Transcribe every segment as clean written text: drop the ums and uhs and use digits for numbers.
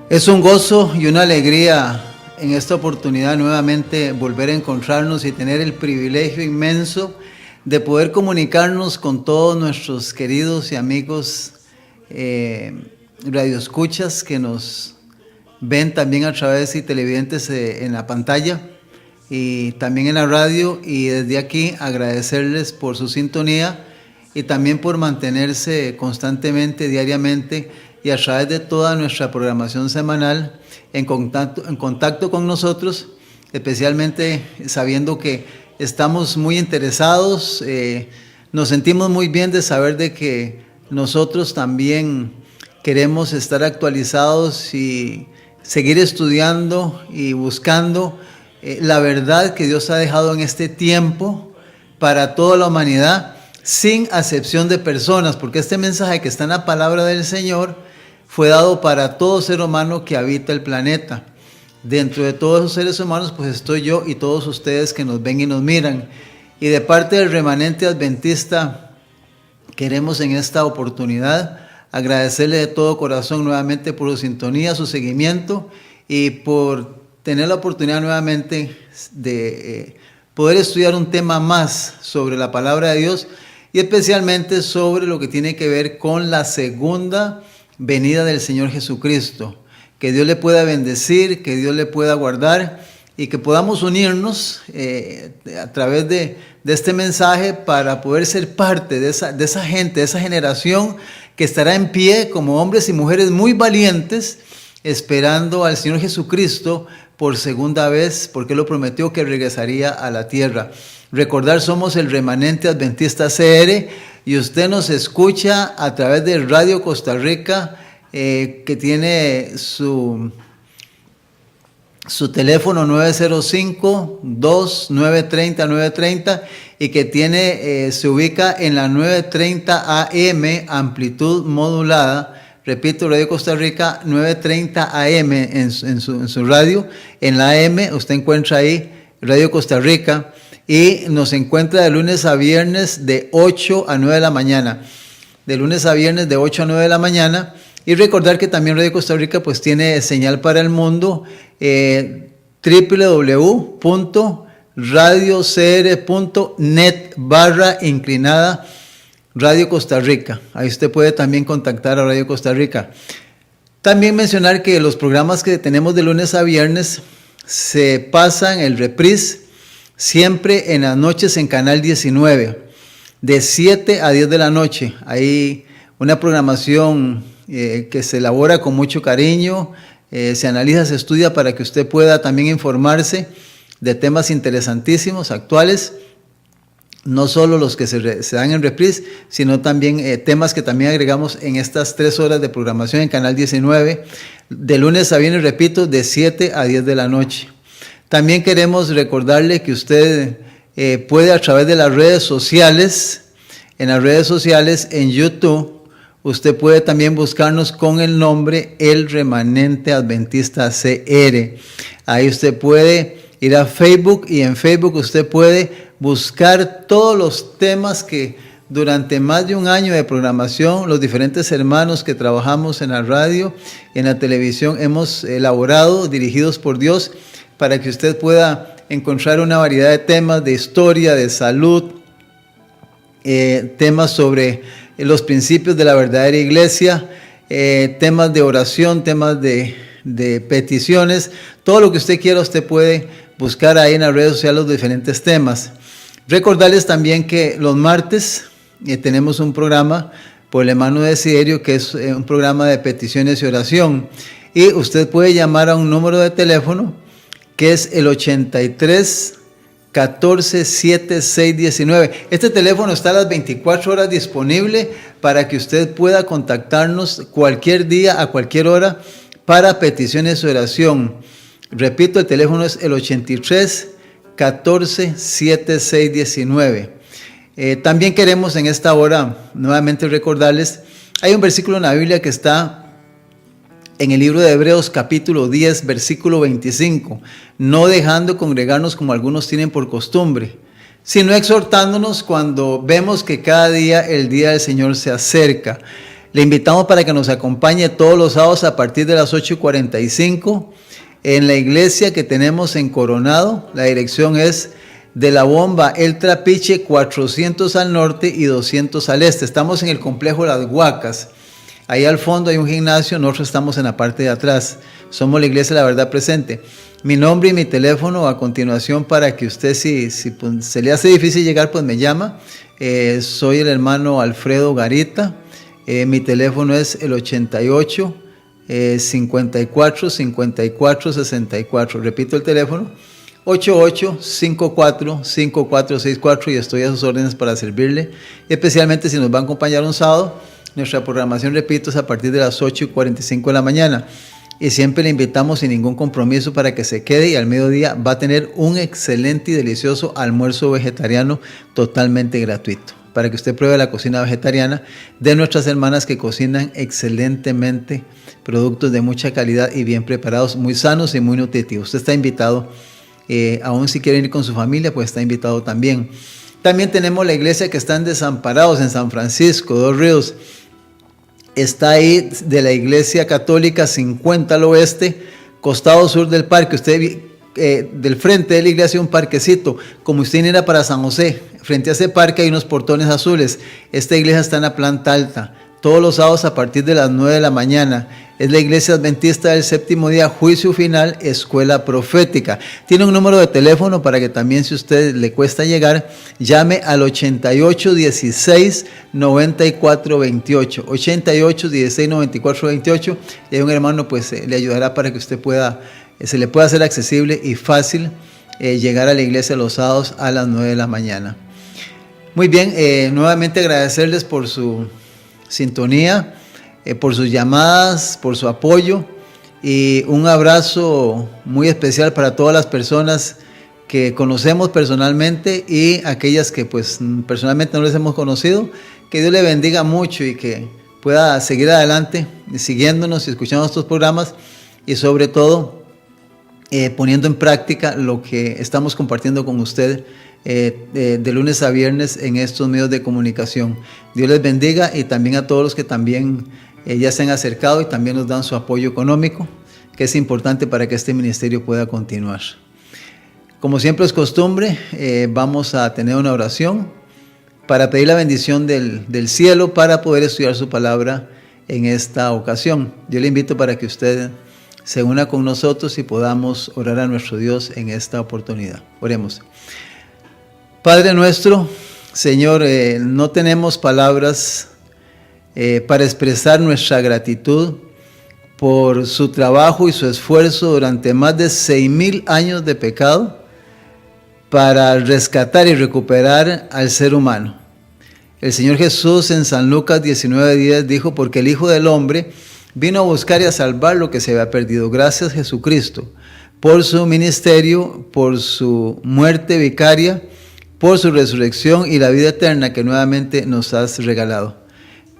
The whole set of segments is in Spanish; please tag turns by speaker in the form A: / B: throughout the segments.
A: Es un gozo y una alegría en esta oportunidad nuevamente volver a encontrarnos y tener el privilegio inmenso de poder comunicarnos con todos nuestros queridos y amigos radioescuchas que nos ven también a través de televidentes en la pantalla y también en la radio, y desde aquí agradecerles por su sintonía y también por mantenerse constantemente, diariamente y a través de toda nuestra programación semanal en contacto con nosotros, especialmente sabiendo que estamos muy interesados. Nos sentimos muy bien de saber de que nosotros también queremos estar actualizados y seguir estudiando y buscando la verdad que Dios ha dejado en este tiempo para toda la humanidad, sin acepción de personas, porque este mensaje que está en la palabra del Señor fue dado para todo ser humano que habita el planeta. Dentro de todos los seres humanos, pues estoy yo y todos ustedes que nos ven y nos miran. Y de parte del remanente adventista, queremos en esta oportunidad agradecerle de todo corazón nuevamente por su sintonía, su seguimiento y por tener la oportunidad nuevamente de poder estudiar un tema más sobre la palabra de Dios y especialmente sobre lo que tiene que ver con la segunda venida del Señor Jesucristo. Que Dios le pueda bendecir, que Dios le pueda guardar y que podamos unirnos a través de este mensaje para poder ser parte de esa gente, de esa generación que estará en pie como hombres y mujeres muy valientes, esperando al Señor Jesucristo por segunda vez, porque Él lo prometió que regresaría a la tierra. Recordar, somos el remanente adventista CR y usted nos escucha a través de Radio Costa Rica, que tiene su teléfono 905-2930-930 y que tiene, se ubica en la 930 AM, amplitud modulada. Repito, Radio Costa Rica, 930 AM en su radio. En la AM usted encuentra ahí Radio Costa Rica y nos encuentra de lunes a viernes de 8 a 9 de la mañana. De lunes a viernes de 8 a 9 de la mañana. Y recordar que también Radio Costa Rica pues tiene señal para el mundo, www.radiocr.net/inclinada Radio Costa Rica. Ahí usted puede también contactar a Radio Costa Rica. También mencionar que los programas que tenemos de lunes a viernes se pasan el reprise siempre en las noches en Canal 19, de 7 a 10 de la noche. Hay una programación que se elabora con mucho cariño, se analiza, se estudia para que usted pueda también informarse de temas interesantísimos, actuales. No solo los que se dan en reprise, sino también temas que también agregamos en estas 3 horas de programación en Canal 19, de lunes a viernes, repito, de 7 a 10 de la noche. También queremos recordarle que usted puede a través de las redes sociales, en YouTube, usted puede también buscarnos con el nombre El Remanente Adventista CR. Ahí usted puede ir a Facebook y en Facebook usted puede buscar todos los temas que durante más de un año de programación los diferentes hermanos que trabajamos en la radio y en la televisión hemos elaborado, dirigidos por Dios, para que usted pueda encontrar una variedad de temas de historia, de salud, temas sobre los principios de la verdadera iglesia, temas de oración, temas de peticiones, todo lo que usted quiera usted puede buscar ahí en las redes sociales los diferentes temas. Recordarles también que los martes tenemos un programa por el hermano Desiderio, que es un programa de peticiones y oración, y usted puede llamar a un número de teléfono que es el 83 14 76 19. Este teléfono está a las 24 horas disponible para que usted pueda contactarnos cualquier día, a cualquier hora, para peticiones y oración. Repito, el teléfono es el 83 14 76 19. También queremos en esta hora nuevamente recordarles, hay un versículo en la Biblia que está en el libro de Hebreos capítulo 10, versículo 25, no dejando congregarnos como algunos tienen por costumbre, sino exhortándonos cuando vemos que cada día el día del Señor se acerca. Le invitamos para que nos acompañe todos los sábados a partir de las 8:45 en la iglesia que tenemos en Coronado. La dirección es de la Bomba El Trapiche, 400 al norte y 200 al este. Estamos en el complejo Las Huacas. Ahí al fondo hay un gimnasio, nosotros estamos en la parte de atrás. Somos la iglesia de la verdad presente. Mi nombre y mi teléfono a continuación para que usted, si pues, se le hace difícil llegar, pues me llama. Soy el hermano Alfredo Garita. Mi teléfono es el 88 54 54 64. Repito el teléfono. 88-54-5464 y estoy a sus órdenes para servirle. Especialmente si nos va a acompañar un sábado. Nuestra programación, repito, es a partir de las 8:45 de la mañana. Y siempre le invitamos sin ningún compromiso para que se quede y al mediodía va a tener un excelente y delicioso almuerzo vegetariano totalmente gratuito. Para que usted pruebe la cocina vegetariana de nuestras hermanas que cocinan excelentemente productos de mucha calidad y bien preparados, muy sanos y muy nutritivos. Usted está invitado, aún si quiere ir con su familia, pues está invitado también. También tenemos la iglesia que está en Desamparados, en San Francisco, Dos Ríos. Está ahí de la iglesia católica 50 al oeste, costado sur del parque. Usted del frente de la iglesia hay un parquecito, como usted viniera para San José. Frente a ese parque hay unos portones azules. Esta iglesia está en la planta alta. Todos los sábados a partir de las 9 de la mañana. Es la iglesia adventista del séptimo día, juicio final, escuela profética. Tiene un número de teléfono para que también, si a usted le cuesta llegar, llame al 88-16-94-28. 88-16-94-28. Y hay un hermano, pues le ayudará para que usted se le pueda hacer accesible y fácil llegar a la iglesia los sábados a las 9 de la mañana. Muy bien, nuevamente agradecerles por su sintonía, por sus llamadas, por su apoyo y un abrazo muy especial para todas las personas que conocemos personalmente y aquellas que pues personalmente no les hemos conocido. Que Dios le bendiga mucho y que pueda seguir adelante siguiéndonos y escuchando estos programas y sobre todo poniendo en práctica lo que estamos compartiendo con usted de lunes a viernes en estos medios de comunicación. Dios les bendiga y también a todos los que también ya se han acercado y también nos dan su apoyo económico, que es importante para que este ministerio pueda continuar. Como siempre es costumbre, vamos a tener una oración para pedir la bendición del cielo para poder estudiar su palabra en esta ocasión. Yo le invito para que usted se una con nosotros y podamos orar a nuestro Dios en esta oportunidad. Oremos. Padre nuestro, Señor, no tenemos palabras para expresar nuestra gratitud por su trabajo y su esfuerzo durante más de 6,000 años de pecado para rescatar y recuperar al ser humano. El Señor Jesús en San Lucas 19:10 dijo, porque el Hijo del Hombre vino a buscar y a salvar lo que se había perdido. Gracias, Jesucristo, por su ministerio, por su muerte vicaria, por su resurrección y la vida eterna que nuevamente nos has regalado.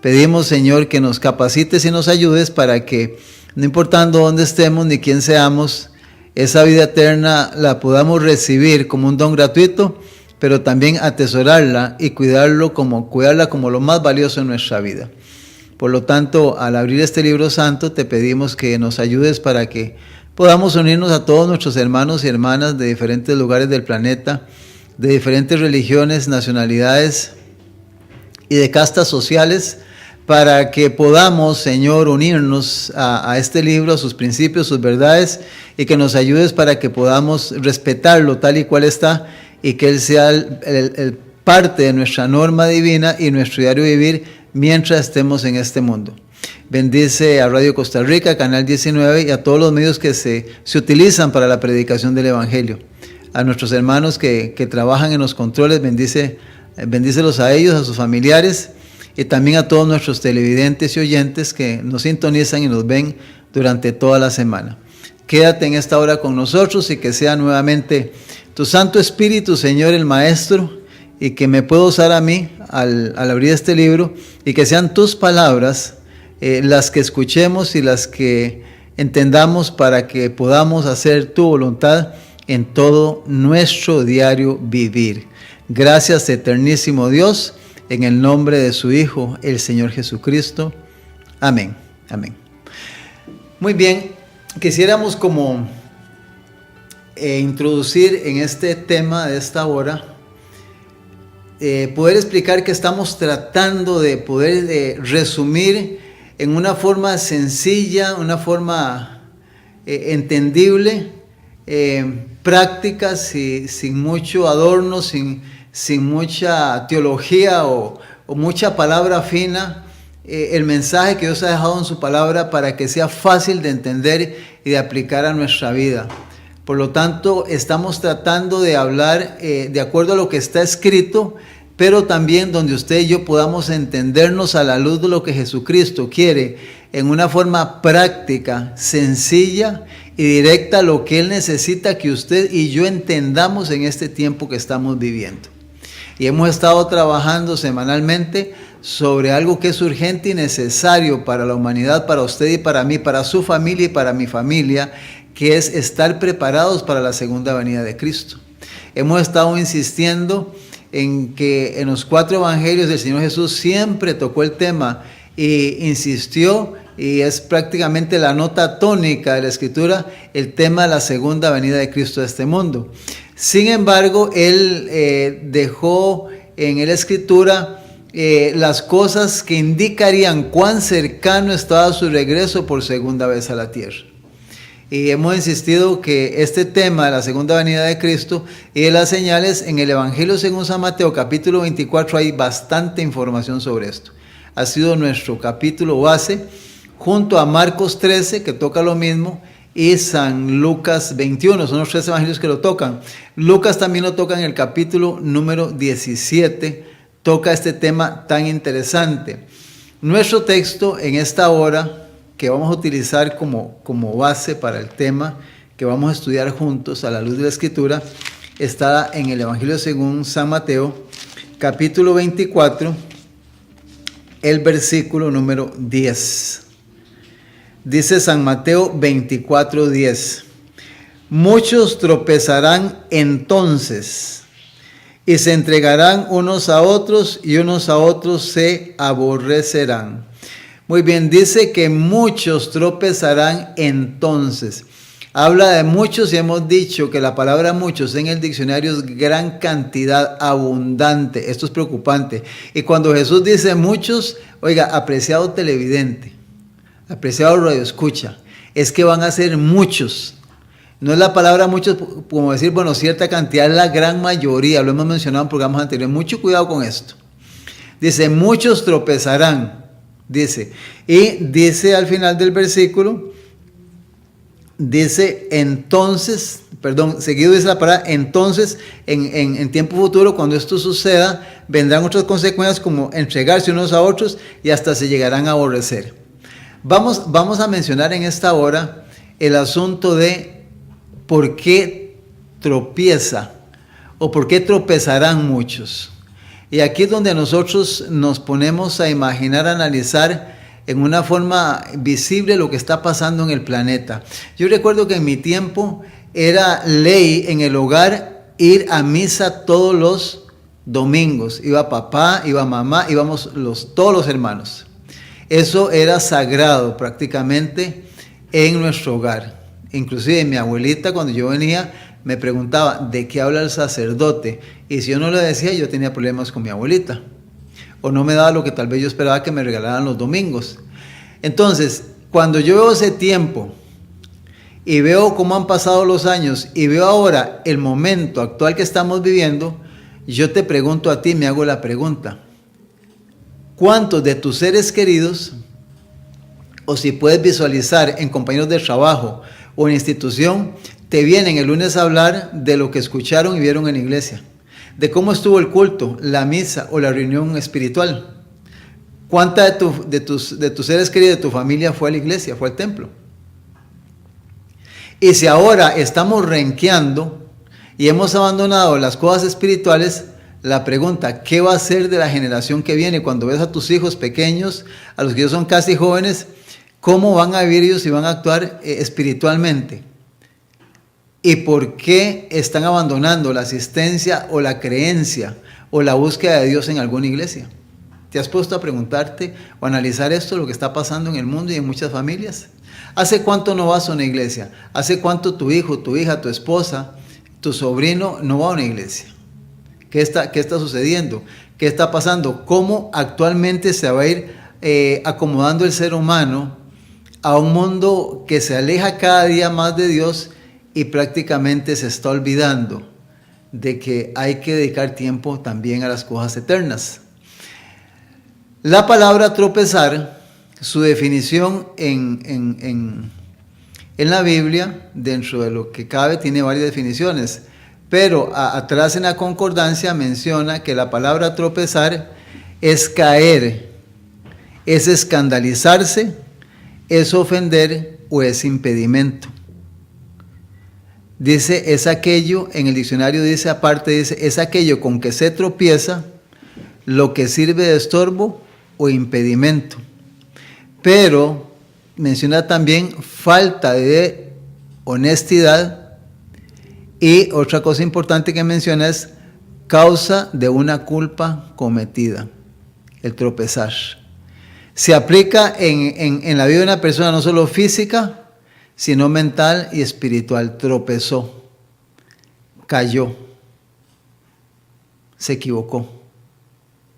A: Pedimos, Señor, que nos capacites y nos ayudes para que, no importando dónde estemos ni quién seamos, esa vida eterna la podamos recibir como un don gratuito, pero también atesorarla y cuidarla como lo más valioso en nuestra vida. Por lo tanto, al abrir este libro santo, te pedimos que nos ayudes para que podamos unirnos a todos nuestros hermanos y hermanas de diferentes lugares del planeta, de diferentes religiones, nacionalidades y de castas sociales, para que podamos, Señor, unirnos a este libro, a sus principios, sus verdades, y que nos ayudes para que podamos respetarlo tal y cual está, y que Él sea el parte de nuestra norma divina y nuestro diario vivir mientras estemos en este mundo. Bendice a Radio Costa Rica, Canal 19, y a todos los medios que se utilizan para la predicación del Evangelio. A nuestros hermanos que trabajan en los controles, bendícelos a ellos, a sus familiares, y también a todos nuestros televidentes y oyentes que nos sintonizan y nos ven durante toda la semana. Quédate en esta hora con nosotros y que sea nuevamente tu Santo Espíritu, Señor, el Maestro, y que me pueda usar a mí al abrir este libro, y que sean tus palabras las que escuchemos y las que entendamos para que podamos hacer tu voluntad en todo nuestro diario vivir. Gracias, eternísimo Dios, en el nombre de su Hijo, el Señor Jesucristo. Amén. Amén. Muy bien, quisiéramos como introducir en este tema de esta hora, poder explicar que estamos tratando de poder resumir en una forma sencilla, una forma entendible, práctica, sin mucho adorno, sin mucha teología o mucha palabra fina, el mensaje que Dios ha dejado en su palabra para que sea fácil de entender y de aplicar a nuestra vida. Por lo tanto, estamos tratando de hablar de acuerdo a lo que está escrito, pero también donde usted y yo podamos entendernos a la luz de lo que Jesucristo quiere, en una forma práctica, sencilla y directa, lo que Él necesita que usted y yo entendamos en este tiempo que estamos viviendo. Y hemos estado trabajando semanalmente sobre algo que es urgente y necesario para la humanidad, para usted y para mí, para su familia y para mi familia, que es estar preparados para la segunda venida de Cristo. Hemos estado insistiendo en que en los 4 evangelios del Señor Jesús siempre tocó el tema e insistió, y es prácticamente la nota tónica de la Escritura, el tema de la segunda venida de Cristo a este mundo. Sin embargo, Él dejó en la Escritura las cosas que indicarían cuán cercano estaba su regreso por segunda vez a la tierra. Y hemos insistido que este tema de la segunda venida de Cristo y de las señales, en el Evangelio según San Mateo capítulo 24 hay bastante información sobre esto. Ha sido nuestro capítulo base, junto a Marcos 13, que toca lo mismo, y San Lucas 21, son los 3 evangelios que lo tocan. Lucas también lo toca en el capítulo número 17, toca este tema tan interesante. Nuestro texto en esta hora, que vamos a utilizar como base para el tema que vamos a estudiar juntos a la luz de la Escritura, está en el Evangelio según San Mateo, capítulo 24, el versículo número 10. Dice San Mateo 24, 10. Muchos tropezarán entonces y se entregarán unos a otros y unos a otros se aborrecerán. Muy bien, dice que muchos tropezarán entonces. Habla de muchos y hemos dicho que la palabra muchos en el diccionario es gran cantidad, abundante. Esto es preocupante. Y cuando Jesús dice muchos, oiga, apreciado televidente, apreciado radioescucha, es que van a ser muchos. No es la palabra muchos como decir, bueno, cierta cantidad, es la gran mayoría. Lo hemos mencionado en programas anteriores. Mucho cuidado con esto. Dice, muchos tropezarán. Dice, y dice al final del versículo, dice entonces, seguido dice la palabra entonces, en tiempo futuro, cuando esto suceda, vendrán otras consecuencias como entregarse unos a otros y hasta se llegarán a aborrecer. Vamos a mencionar en esta hora el asunto de por qué tropieza o por qué tropezarán muchos. Y aquí es donde nosotros nos ponemos a imaginar, a analizar en una forma visible lo que está pasando en el planeta. Yo recuerdo que en mi tiempo era ley en el hogar ir a misa todos los domingos. Iba papá, iba mamá, íbamos todos los hermanos. Eso era sagrado prácticamente en nuestro hogar. Inclusive mi abuelita, cuando yo venía, me preguntaba, ¿de qué habla el sacerdote? Y si yo no le decía, yo tenía problemas con mi abuelita. O no me daba lo que tal vez yo esperaba que me regalaran los domingos. Entonces, cuando yo veo ese tiempo y veo cómo han pasado los años y veo ahora el momento actual que estamos viviendo, yo te pregunto a ti, me hago la pregunta, ¿cuántos de tus seres queridos, o si puedes visualizar en compañeros de trabajo o en institución, te vienen el lunes a hablar de lo que escucharon y vieron en la iglesia? De cómo estuvo el culto, la misa o la reunión espiritual. ¿Cuánta de tus seres queridos, de tu familia fue a la iglesia, fue al templo? Y si ahora estamos renqueando y hemos abandonado las cosas espirituales, la pregunta, ¿qué va a ser de la generación que viene? Cuando ves a tus hijos pequeños, a los que ellos son casi jóvenes, ¿cómo van a vivir ellos y van a actuar espiritualmente? ¿Y por qué están abandonando la asistencia o la creencia o la búsqueda de Dios en alguna iglesia? ¿Te has puesto a preguntarte o analizar esto, lo que está pasando en el mundo y en muchas familias? ¿Hace cuánto no vas a una iglesia? ¿Hace cuánto tu hijo, tu hija, tu esposa, tu sobrino no va a una iglesia? ¿Qué está sucediendo? ¿Qué está pasando? ¿Cómo actualmente se va a ir acomodando el ser humano a un mundo que se aleja cada día más de Dios y prácticamente se está olvidando de que hay que dedicar tiempo también a las cosas eternas? La palabra tropezar, su definición en la Biblia, dentro de lo que cabe, tiene varias definiciones, pero atrás en la concordancia menciona que la palabra tropezar es caer, es escandalizarse, es ofender o es impedimento. Dice, es aquello, en el diccionario dice aparte, dice, es aquello con que se tropieza, lo que sirve de estorbo o impedimento. Pero menciona también falta de honestidad, y otra cosa importante que menciona es causa de una culpa cometida, el tropezar. Se aplica en la vida de una persona no solo física, sino mental y espiritual. Tropezó, cayó, se equivocó,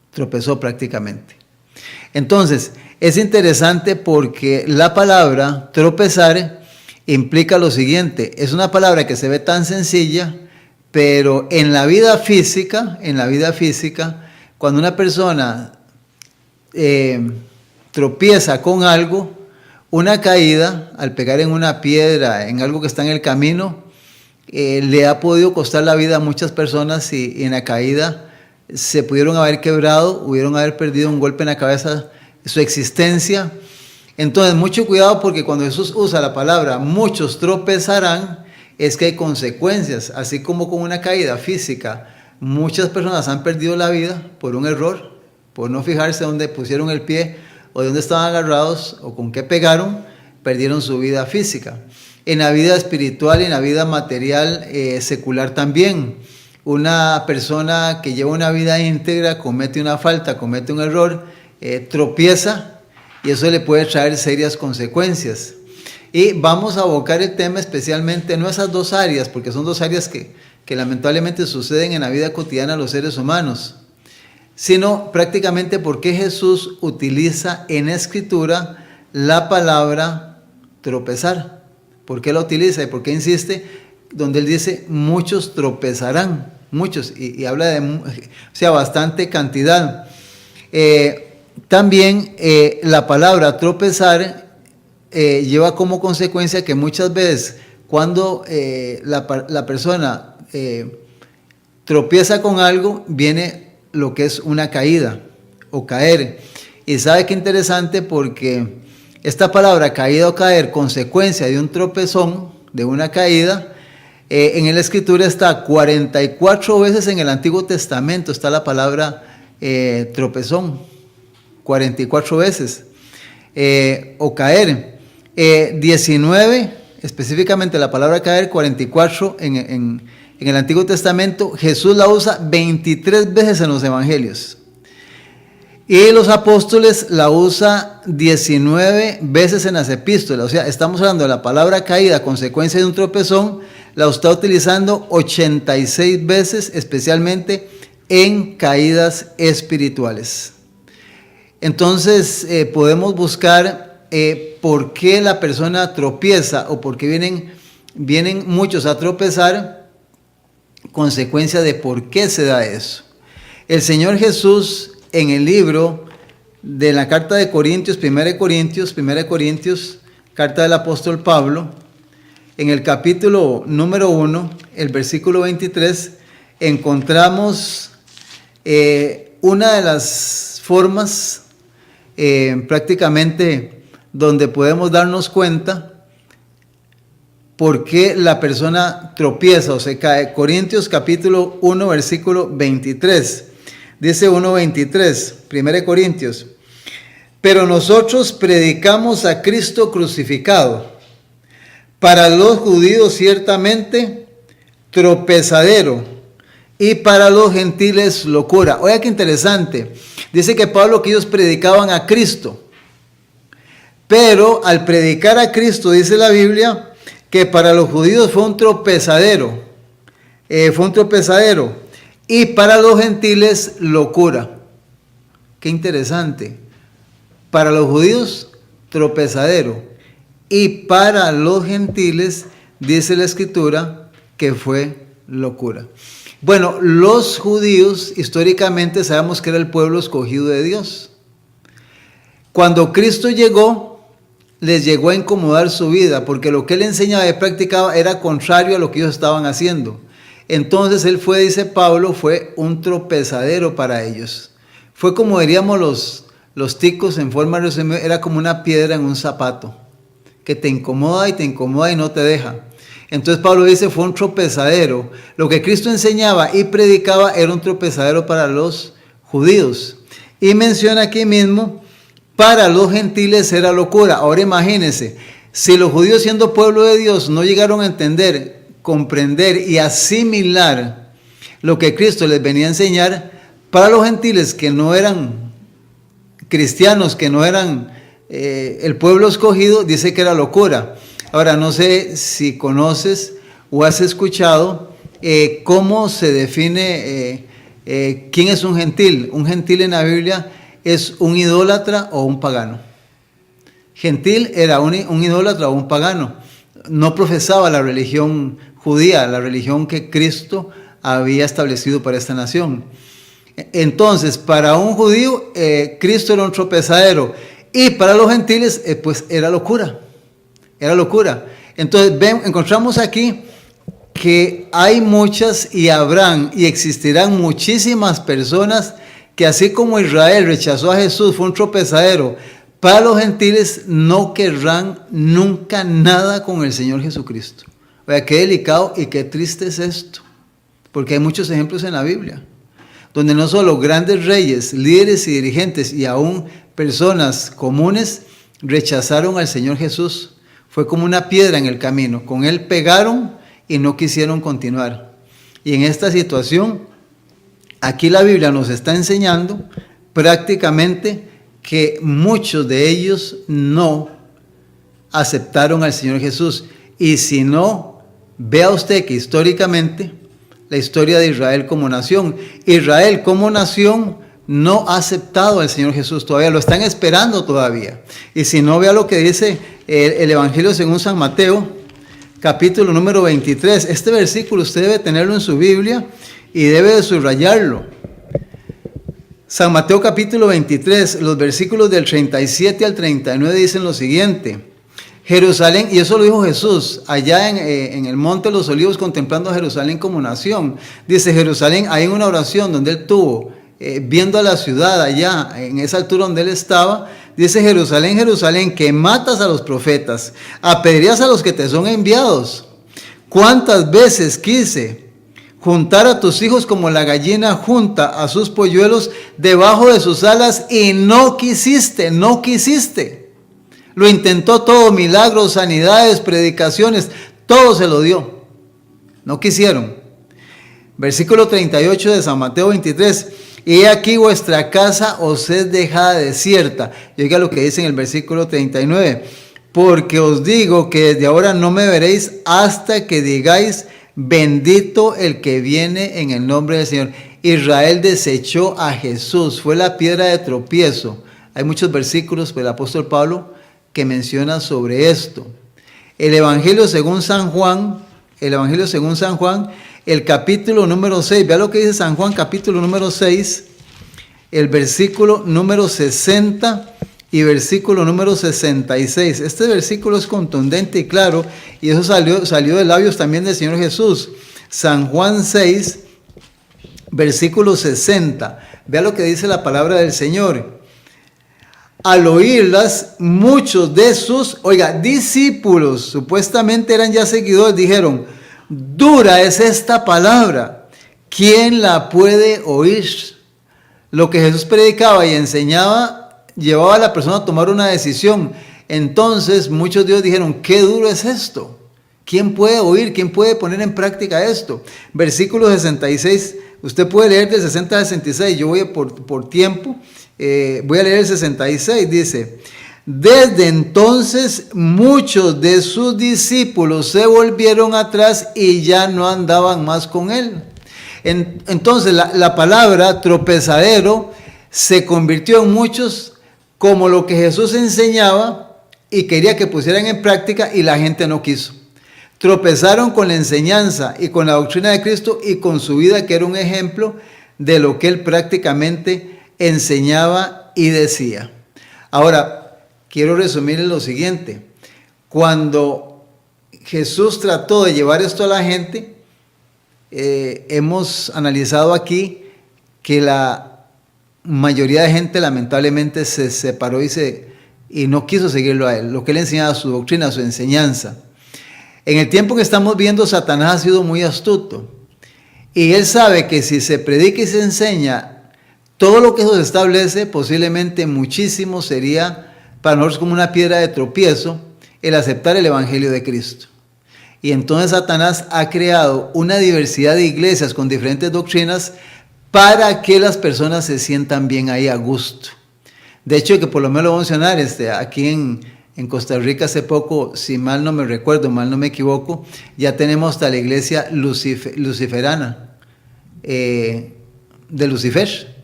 A: tropezó prácticamente. Entonces, es interesante porque la palabra tropezar implica lo siguiente: es una palabra que se ve tan sencilla, pero en la vida física, cuando una persona tropieza con algo, una caída, al pegar en una piedra, en algo que está en el camino, le ha podido costar la vida a muchas personas, y en la caída se pudieron haber quebrado, pudieron haber perdido un golpe en la cabeza, su existencia. Entonces, mucho cuidado, porque cuando Jesús usa la palabra muchos tropezarán, es que hay consecuencias. Así como con una caída física, muchas personas han perdido la vida por un error, por no fijarse dónde pusieron el pie o de dónde estaban agarrados o con qué pegaron, perdieron su vida física. En la vida espiritual y en la vida material secular también. Una persona que lleva una vida íntegra comete una falta, comete un error, tropieza, y eso le puede traer serias consecuencias. Y vamos a abocar el tema especialmente, no esas dos áreas, porque son dos áreas que lamentablemente suceden en la vida cotidiana de los seres humanos, sino prácticamente por qué Jesús utiliza en Escritura la palabra tropezar. ¿Por qué la utiliza y por qué insiste donde él dice muchos tropezarán? Muchos, y habla de bastante cantidad. También la palabra tropezar lleva como consecuencia que muchas veces cuando la persona tropieza con algo, viene lo que es una caída o caer. Y sabe qué interesante, porque esta palabra caída o caer, consecuencia de un tropezón, de una caída, en la Escritura está 44 veces. En el Antiguo Testamento está la palabra tropezón, 44 veces, o caer, 19, específicamente la palabra caer, 44 en el Antiguo Testamento. Jesús la usa 23 veces en los Evangelios, y los apóstoles la usa 19 veces en las epístolas. O sea, estamos hablando de la palabra caída, consecuencia de un tropezón, la está utilizando 86 veces, especialmente en caídas espirituales. Entonces, podemos buscar por qué la persona tropieza, o por qué vienen muchos a tropezar, consecuencia de por qué se da eso. El Señor Jesús, en el libro de la carta de Corintios, 1 Corintios, carta del apóstol Pablo, en el capítulo número 1, el versículo 23, encontramos una de las formas prácticamente donde podemos darnos cuenta por qué la persona tropieza o se cae. Corintios capítulo 1, versículo 23. Dice 1:23, 1 Corintios: pero nosotros predicamos a Cristo crucificado, para los judíos ciertamente tropezadero, y para los gentiles locura. Oiga qué interesante. Dice que Pablo que ellos predicaban a Cristo. Pero al predicar a Cristo, dice la Biblia, que para los judíos fue un tropezadero. Y para los gentiles locura. Qué interesante. Para los judíos, tropezadero. Y para los gentiles, dice la Escritura, que fue locura. Bueno, los judíos históricamente sabemos que era el pueblo escogido de Dios. Cuando Cristo llegó, les llegó a incomodar su vida, porque lo que él enseñaba y practicaba era contrario a lo que ellos estaban haciendo. Entonces él fue, dice Pablo, fue un tropezadero para ellos. Fue como diríamos los ticos en forma resumida, era como una piedra en un zapato, que te incomoda y no te deja. Entonces Pablo dice, fue un tropezadero. Lo que Cristo enseñaba y predicaba era un tropezadero para los judíos. Y menciona aquí mismo, para los gentiles era locura. Ahora imagínense, si los judíos siendo pueblo de Dios no llegaron a entender, comprender y asimilar lo que Cristo les venía a enseñar, para los gentiles que no eran cristianos, que no eran el pueblo escogido, dice que era locura. Ahora no sé si conoces o has escuchado cómo se define quién es un gentil. Un gentil en la Biblia es un idólatra o un pagano. Gentil era un idólatra o un pagano. No profesaba la religión judía, la religión que Cristo había establecido para esta nación. Entonces, para un judío, Cristo era un tropezadero. Y para los gentiles, pues era locura. Era locura. Entonces, encontramos aquí que hay muchas y habrán y existirán muchísimas personas que así como Israel rechazó a Jesús, fue un tropezadero, para los gentiles no querrán nunca nada con el Señor Jesucristo. O sea, qué delicado y qué triste es esto, porque hay muchos ejemplos en la Biblia, donde no solo grandes reyes, líderes y dirigentes y aún personas comunes rechazaron al Señor Jesús. Fue como una piedra en el camino, con él pegaron y no quisieron continuar. Y en esta situación, aquí la Biblia nos está enseñando prácticamente que muchos de ellos no aceptaron al Señor Jesús. Y si no, vea usted que históricamente la historia de Israel como nación, Israel como nación no ha aceptado al Señor Jesús todavía, lo están esperando todavía. Y si no, vea lo que dice el Evangelio según San Mateo, capítulo número 23. Este versículo usted debe tenerlo en su Biblia y debe de subrayarlo. San Mateo capítulo 23, los versículos del 37 al 39 dicen lo siguiente. Jerusalén, y eso lo dijo Jesús, allá en el Monte de los Olivos, contemplando a Jerusalén como nación. Dice Jerusalén, hay en una oración donde él tuvo, viendo a la ciudad allá, en esa altura donde él estaba, dice Jerusalén, Jerusalén, que matas a los profetas, apedreas a los que te son enviados. ¿Cuántas veces quise juntar a tus hijos como la gallina junta a sus polluelos debajo de sus alas y no quisiste, no quisiste? Lo intentó todo, milagros, sanidades, predicaciones, todo se lo dio. No quisieron. Versículo 38 de San Mateo 23. Y he aquí vuestra casa os es dejada desierta. Y oiga lo que dice en el versículo 39. Porque os digo que desde ahora no me veréis hasta que digáis, bendito el que viene en el nombre del Señor. Israel desechó a Jesús, fue la piedra de tropiezo. Hay muchos versículos del apóstol Pablo que menciona sobre esto. El Evangelio según San Juan, el capítulo número 6, vea lo que dice San Juan, capítulo número 6, el versículo número 60 y versículo número 66. Este versículo es contundente y claro, y eso salió de labios también del Señor Jesús. San Juan 6, versículo 60. Vea lo que dice la palabra del Señor. Al oírlas, muchos de sus, discípulos, supuestamente eran ya seguidores, dijeron, dura es esta palabra, ¿quién la puede oír? Lo que Jesús predicaba y enseñaba, llevaba a la persona a tomar una decisión. Entonces, muchos de ellos dijeron, qué duro es esto. ¿Quién puede oír? ¿Quién puede poner en práctica esto? Versículo 66, Usted puede leer del 60 al 66, yo voy por tiempo, voy a leer el 66, dice: desde entonces muchos de sus discípulos se volvieron atrás y ya no andaban más con él. Entonces la palabra tropezadero se convirtió en muchos como lo que Jesús enseñaba y quería que pusieran en práctica, y la gente no quiso. Tropezaron con la enseñanza y con la doctrina de Cristo y con su vida, que era un ejemplo de lo que él prácticamente enseñaba y decía. Ahora, quiero resumir lo siguiente. Cuando Jesús trató de llevar esto a la gente, hemos analizado aquí que la mayoría de gente lamentablemente se separó y no quiso seguirlo a él, lo que él enseñaba, su doctrina, su enseñanza. En el tiempo que estamos viendo, Satanás ha sido muy astuto, y él sabe que si se predica y se enseña todo lo que eso se establece, posiblemente muchísimo sería para nosotros como una piedra de tropiezo el aceptar el evangelio de Cristo. Y entonces Satanás ha creado una diversidad de iglesias con diferentes doctrinas para que las personas se sientan bien ahí a gusto. De hecho, que por lo menos lo voy a mencionar, aquí en Costa Rica hace poco, si mal no me recuerdo, mal no me equivoco, ya tenemos hasta la iglesia luciferana, de Lucifer,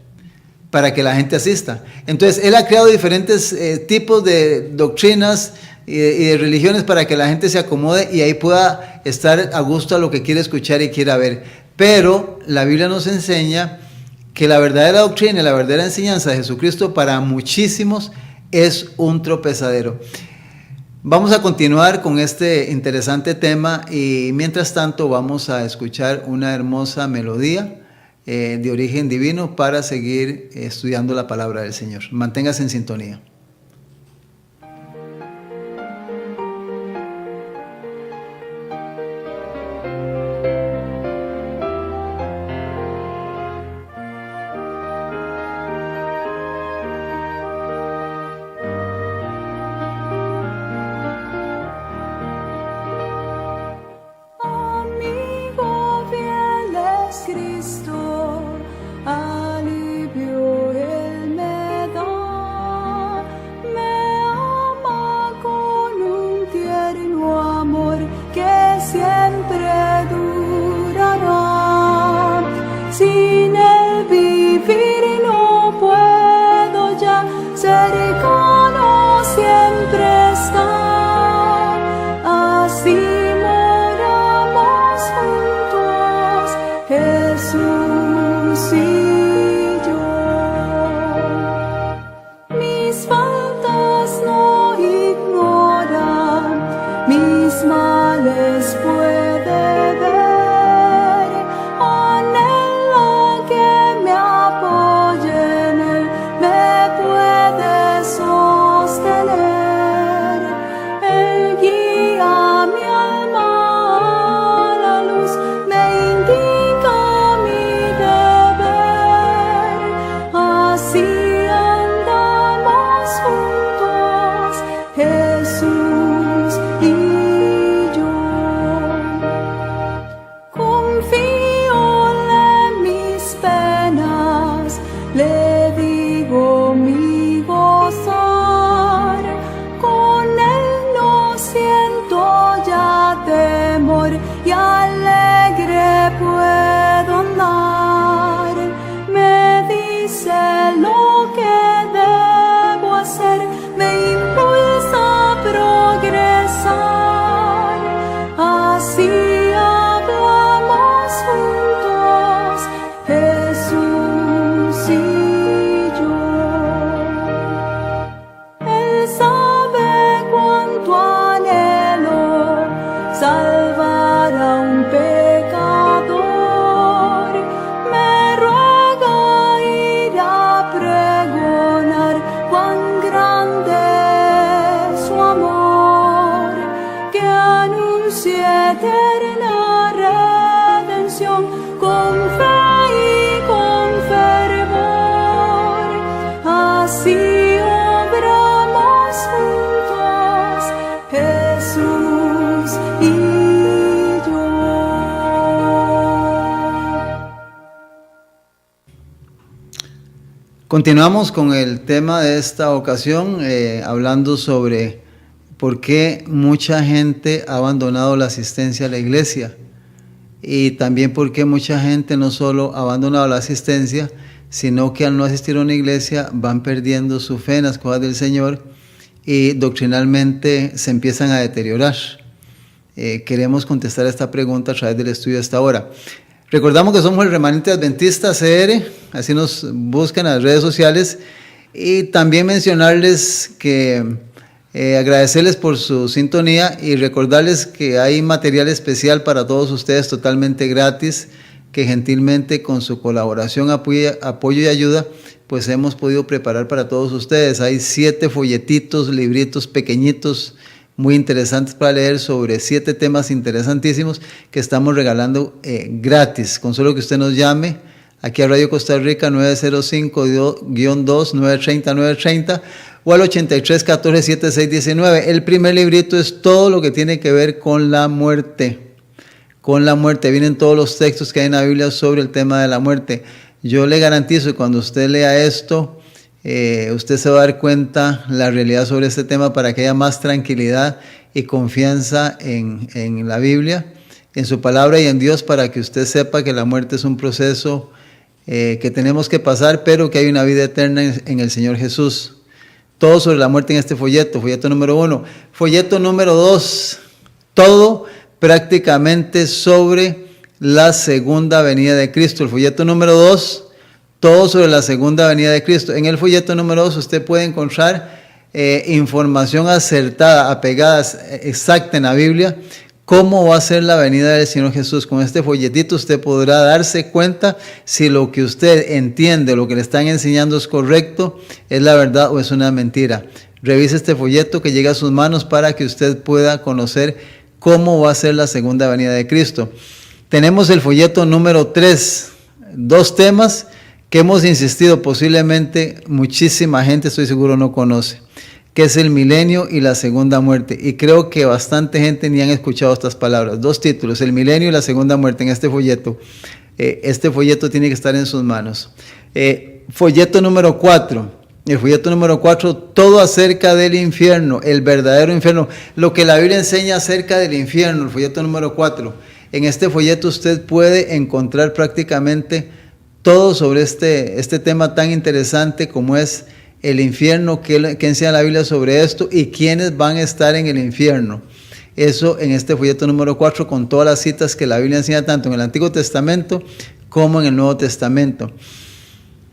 A: para que la gente asista. Entonces, él ha creado diferentes tipos de doctrinas y de religiones para que la gente se acomode y ahí pueda estar a gusto a lo que quiere escuchar y quiera ver. Pero la Biblia nos enseña que la verdadera doctrina y la verdadera enseñanza de Jesucristo para muchísimos es un tropezadero. Vamos a continuar con este interesante tema, y mientras tanto vamos a escuchar una hermosa melodía de origen divino para seguir estudiando la palabra del Señor. Manténgase en sintonía. Continuamos con el tema de esta ocasión, hablando sobre por qué mucha gente ha abandonado la asistencia a la iglesia y también por qué mucha gente no solo ha abandonado la asistencia, sino que al no asistir a una iglesia van perdiendo su fe en las cosas del Señor y doctrinalmente se empiezan a deteriorar. Queremos contestar esta pregunta a través del estudio de esta hora. Recordamos que somos el Remanente Adventista CR, así nos buscan en las redes sociales, y también mencionarles que agradecerles por su sintonía y recordarles que hay material especial para todos ustedes totalmente gratis, que gentilmente con su colaboración, apoyo y ayuda, pues hemos podido preparar para todos ustedes. Hay 7 folletitos, libritos pequeñitos, muy interesantes para leer sobre 7 temas interesantísimos que estamos regalando gratis. Con solo que usted nos llame aquí a Radio Costa Rica 905-2-930-930 o al 83-14-76-19. El primer librito es todo lo que tiene que ver con la muerte. Con la muerte. Vienen todos los textos que hay en la Biblia sobre el tema de la muerte. Yo le garantizo que cuando usted lea esto, usted se va a dar cuenta la realidad sobre este tema para que haya más tranquilidad y confianza en la Biblia, en su palabra y en Dios, para que usted sepa que la muerte es un proceso que tenemos que pasar, pero que hay una vida eterna en el Señor Jesús. Todo sobre la muerte en este folleto número 1. Folleto número 2, todo prácticamente sobre la segunda venida de Cristo. El folleto número 2, todo sobre la segunda venida de Cristo. En el folleto número 2 usted puede encontrar información acertada, apegada, exacta en la Biblia, cómo va a ser la venida del Señor Jesús. Con este folletito usted podrá darse cuenta si lo que usted entiende, lo que le están enseñando es correcto, es la verdad o es una mentira. Revise este folleto que llega a sus manos para que usted pueda conocer cómo va a ser la segunda venida de Cristo. Tenemos el folleto número 3, 2 temas que hemos insistido, posiblemente muchísima gente, estoy seguro, no conoce, que es el milenio y la segunda muerte. Y creo que bastante gente ni han escuchado estas palabras. 2 títulos, el milenio y la segunda muerte en este folleto. Este folleto tiene que estar en sus manos. Folleto número 4. El folleto número 4, todo acerca del infierno, el verdadero infierno. Lo que la Biblia enseña acerca del infierno, el folleto número 4. En este folleto usted puede encontrar prácticamente todo sobre este tema tan interesante como es el infierno, qué enseña la Biblia sobre esto y quiénes van a estar en el infierno. Eso en este folleto número 4 con todas las citas que la Biblia enseña tanto en el Antiguo Testamento como en el Nuevo Testamento.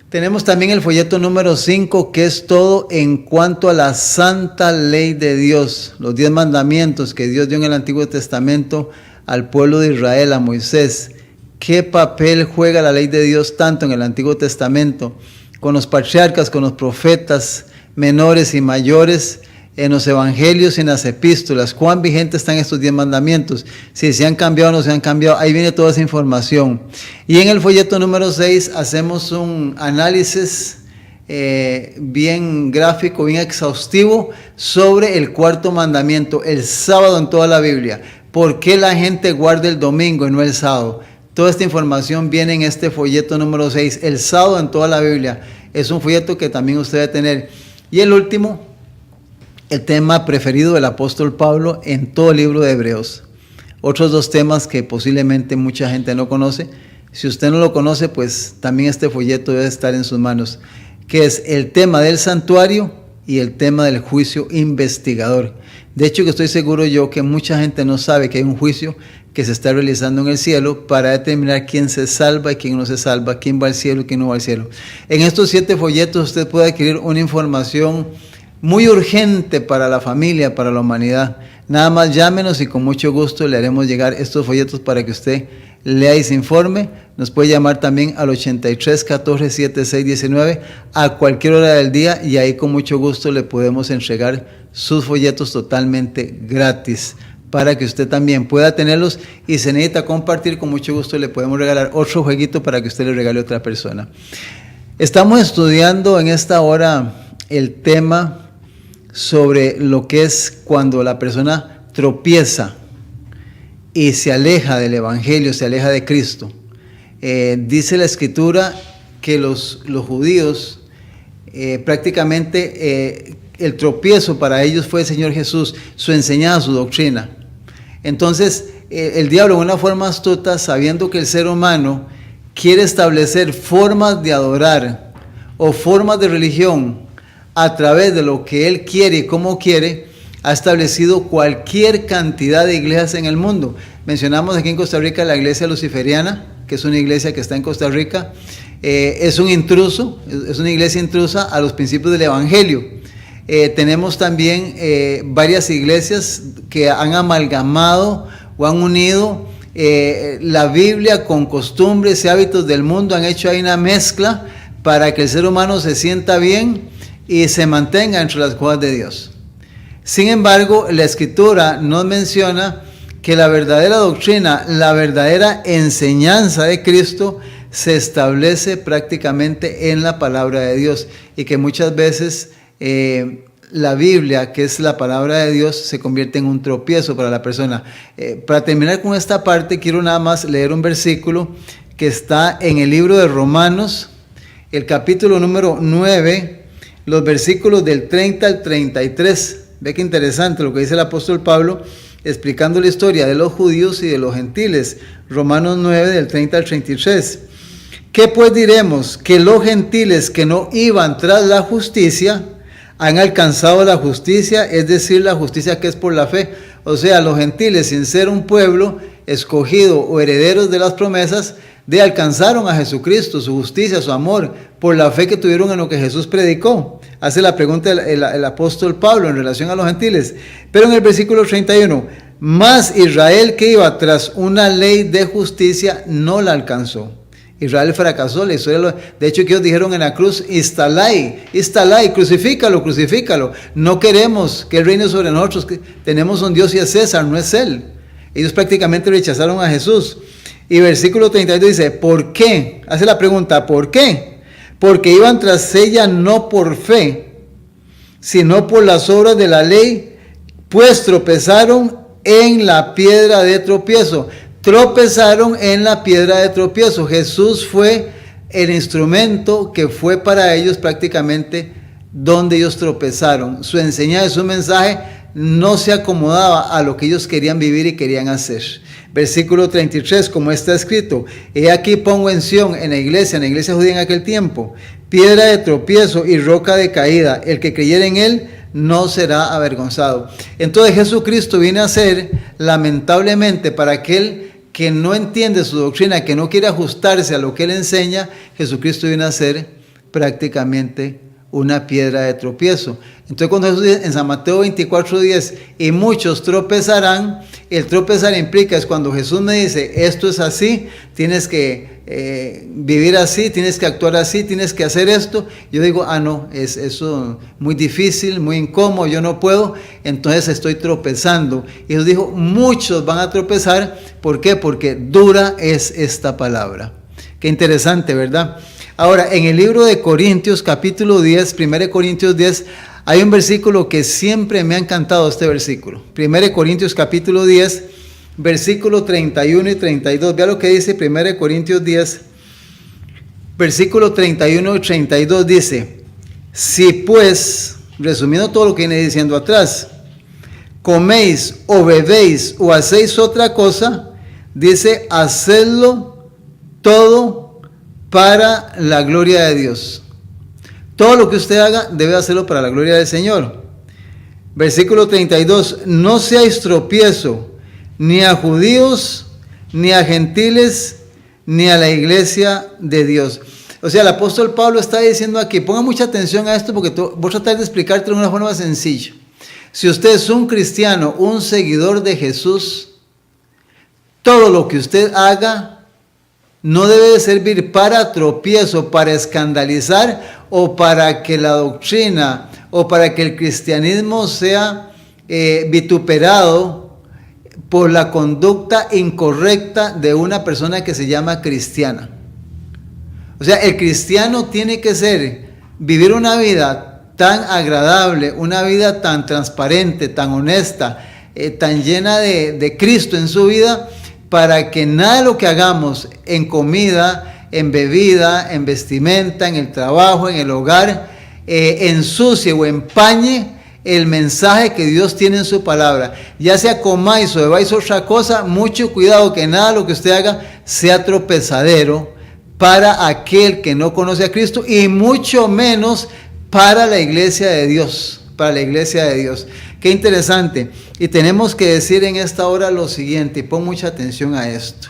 A: Tenemos también el folleto número 5 que es todo en cuanto a la santa ley de Dios, los 10 mandamientos que Dios dio en el Antiguo Testamento al pueblo de Israel, a Moisés. ¿Qué papel juega la ley de Dios tanto en el Antiguo Testamento, con los patriarcas, con los profetas menores y mayores, en los evangelios y en las epístolas? ¿Cuán vigentes están estos 10 mandamientos? Si se han cambiado o no se han cambiado, ahí viene toda esa información. Y en el folleto número 6 hacemos un análisis bien gráfico, bien exhaustivo sobre el 4º mandamiento, el sábado en toda la Biblia. ¿Por qué la gente guarda el domingo y no el sábado? Toda esta información viene en este folleto número 6, el sábado en toda la Biblia. Es un folleto que también usted debe tener. Y el último, el tema preferido del apóstol Pablo en todo el libro de Hebreos. Otros 2 temas que posiblemente mucha gente no conoce. Si usted no lo conoce, pues también este folleto debe estar en sus manos, que es el tema del santuario y el tema del juicio investigador. De hecho, que estoy seguro yo que mucha gente no sabe que hay un juicio que se está realizando en el cielo para determinar quién se salva y quién no se salva, quién va al cielo y quién no va al cielo. En estos 7 folletos usted puede adquirir una información muy urgente para la familia, para la humanidad. Nada más llámenos y con mucho gusto le haremos llegar estos folletos para que usted lea y se informe. Nos puede llamar también al 83-14-76-19 a cualquier hora del día y ahí con mucho gusto le podemos entregar sus folletos totalmente gratis, para que usted también pueda tenerlos, y se necesita compartir, con mucho gusto le podemos regalar otro jueguito para que usted le regale a otra persona. Estamos estudiando en esta hora el tema sobre lo que es cuando la persona tropieza y se aleja del Evangelio, se aleja de Cristo. Dice la Escritura que los judíos prácticamente el tropiezo para ellos fue el Señor Jesús, su enseñanza, su doctrina. Entonces, el diablo, de una forma astuta, sabiendo que el ser humano quiere establecer formas de adorar o formas de religión a través de lo que él quiere y cómo quiere, ha establecido cualquier cantidad de iglesias en el mundo. Mencionamos aquí en Costa Rica la iglesia luciferiana, que es una iglesia que está en Costa Rica. Es un intruso, es una iglesia intrusa a los principios del evangelio. Tenemos también varias iglesias que han amalgamado o han unido la Biblia con costumbres y hábitos del mundo, han hecho ahí una mezcla para que el ser humano se sienta bien y se mantenga entre las cosas de Dios. Sin embargo, la Escritura nos menciona que la verdadera doctrina, la verdadera enseñanza de Cristo se establece prácticamente en la palabra de Dios, y que muchas veces la Biblia, que es la palabra de Dios, se convierte en un tropiezo para la persona. Para terminar con esta parte, quiero nada más leer un versículo que está en el libro de Romanos, el capítulo número 9, los versículos del 30 al 33. Ve qué interesante lo que dice el apóstol Pablo, explicando la historia de los judíos y de los gentiles. Romanos 9, del 30 al 33. ¿Qué pues diremos? Que los gentiles que no iban tras la justicia han alcanzado la justicia, es decir, la justicia que es por la fe. O sea, los gentiles, sin ser un pueblo escogido o herederos de las promesas, alcanzaron a Jesucristo, su justicia, su amor, por la fe que tuvieron en lo que Jesús predicó. Hace la pregunta el apóstol Pablo en relación a los gentiles. Pero en el versículo 31, mas Israel, que iba tras una ley de justicia, no la alcanzó. Israel fracasó. La historia, de hecho, que ellos dijeron en la cruz: Istalai, crucifícalo, crucifícalo. No queremos que Él reine sobre nosotros, que tenemos un Dios y es César, no es Él. Ellos prácticamente rechazaron a Jesús. Y versículo 32 dice: ¿por qué? Hace la pregunta: ¿por qué? Porque iban tras ella no por fe, sino por las obras de la ley, pues tropezaron en la piedra de tropiezo. Tropezaron en la piedra de tropiezo. Jesús fue el instrumento que fue para ellos prácticamente donde ellos tropezaron. Su enseñanza, su mensaje no se acomodaba a lo que ellos querían vivir y querían hacer. Versículo 33, como está escrito: he aquí pongo en Sión, en la iglesia judía en aquel tiempo, piedra de tropiezo y roca de caída. El que creyere en él no será avergonzado. Entonces Jesucristo viene a ser, lamentablemente, para aquel que no entiende su doctrina, que no quiere ajustarse a lo que él enseña, Jesucristo viene a ser prácticamente una piedra de tropiezo. Entonces, cuando Jesús dice en San Mateo 24:10, y muchos tropezarán, el tropezar implica, es cuando Jesús me dice: esto es así, tienes que vivir así, tienes que actuar así, tienes que hacer esto. Yo digo: no, es eso muy difícil, muy incómodo, yo no puedo, entonces estoy tropezando. Y Jesús dijo: muchos van a tropezar. ¿Por qué? Porque dura es esta palabra. Qué interesante, ¿verdad? Ahora, en el libro de Corintios, capítulo 10, 1 Corintios 10, hay un versículo que siempre me ha encantado, este versículo. 1 Corintios, capítulo 10, versículo 31 y 32. Vea lo que dice 1 Corintios 10, versículo 31 y 32. Dice: si pues, resumiendo todo lo que viene diciendo atrás, coméis o bebéis o hacéis otra cosa, dice: hacedlo todo para la gloria de Dios. Todo lo que usted haga debe hacerlo para la gloria del Señor. Versículo 32, no seáis tropiezo ni a judíos, ni a gentiles, ni a la iglesia de Dios. O sea, el apóstol Pablo está diciendo aquí, ponga mucha atención a esto, porque voy a tratar de explicarte de una forma sencilla. Si usted es un cristiano, un seguidor de Jesús, todo lo que usted haga no debe de servir para tropiezo, para escandalizar, o para que la doctrina o para que el cristianismo sea vituperado por la conducta incorrecta de una persona que se llama cristiana. O sea, el cristiano tiene que vivir una vida tan agradable, una vida tan transparente, tan honesta, tan llena de Cristo en su vida, para que nada de lo que hagamos en comida, en bebida, en vestimenta, en el trabajo, en el hogar, ensucie o empañe el mensaje que Dios tiene en su palabra. Ya sea comáis o bebáis otra cosa, mucho cuidado que nada de lo que usted haga sea tropezadero para aquel que no conoce a Cristo y mucho menos para la iglesia de Dios. Para la iglesia de Dios. Qué interesante. Y tenemos que decir en esta hora lo siguiente, y pon mucha atención a esto.